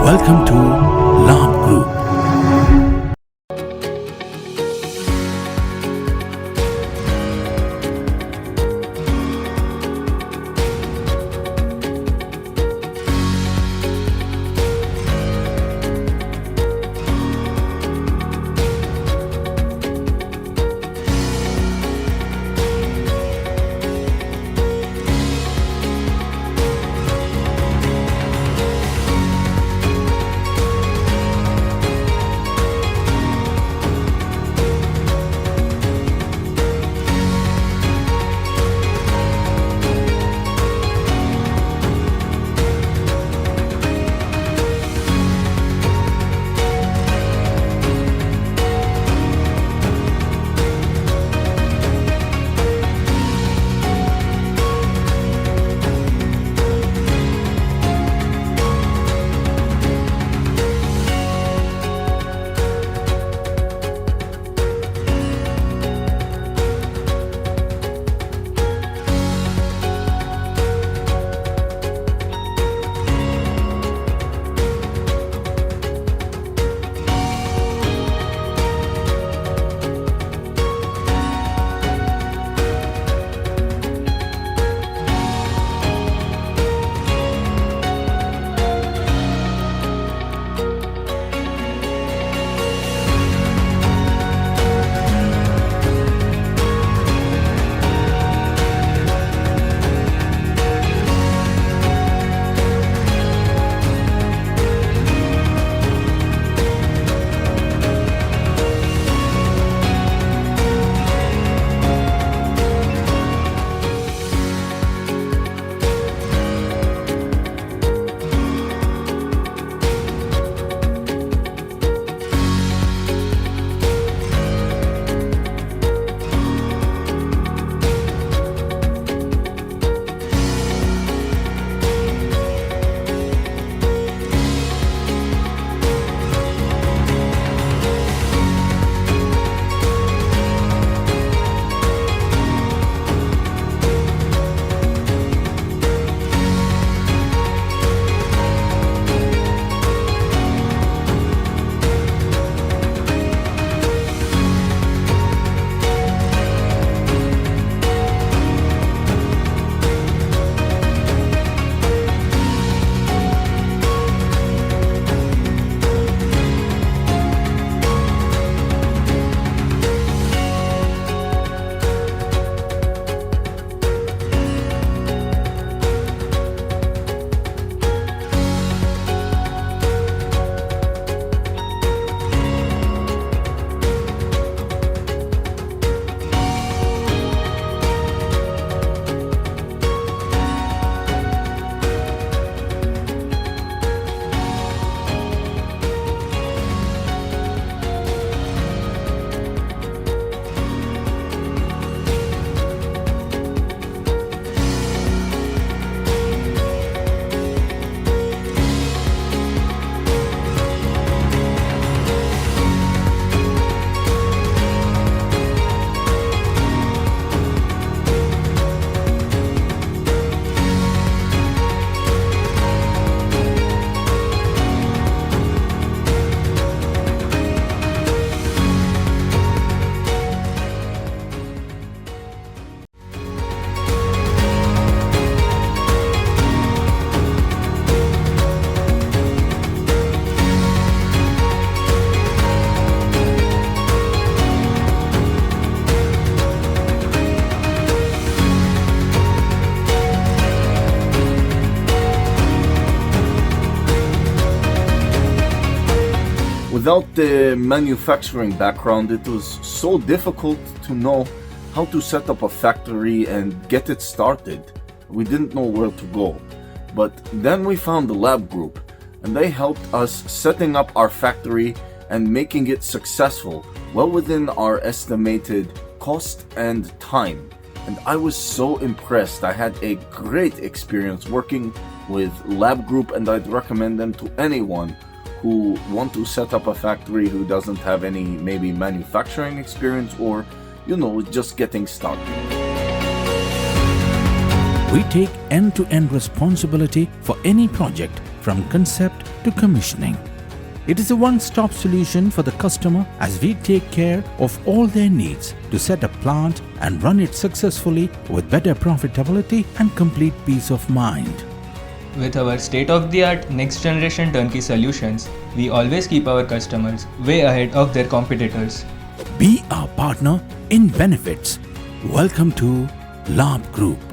Welcome to Labh Group. Without the manufacturing background, it was so difficult to know how to set up a factory and get it started. We didn't know where to go. But then we found the Labh Group, and they helped us setting up our factory and making it successful, well within our estimated cost and time. And I was so impressed. I had a great experience working with Labh Group, and I'd recommend them to anyone who want to set up a factory who doesn't have any maybe manufacturing experience or, just getting started. We take end-to-end responsibility for any project from concept to commissioning. It is a one-stop solution for the customer as we take care of all their needs to set a plant and run it successfully with better profitability and complete peace of mind. With our state-of-the-art next-generation turnkey solutions, we always keep our customers way ahead of their competitors. Be our partner in benefits. Welcome to Labh Group.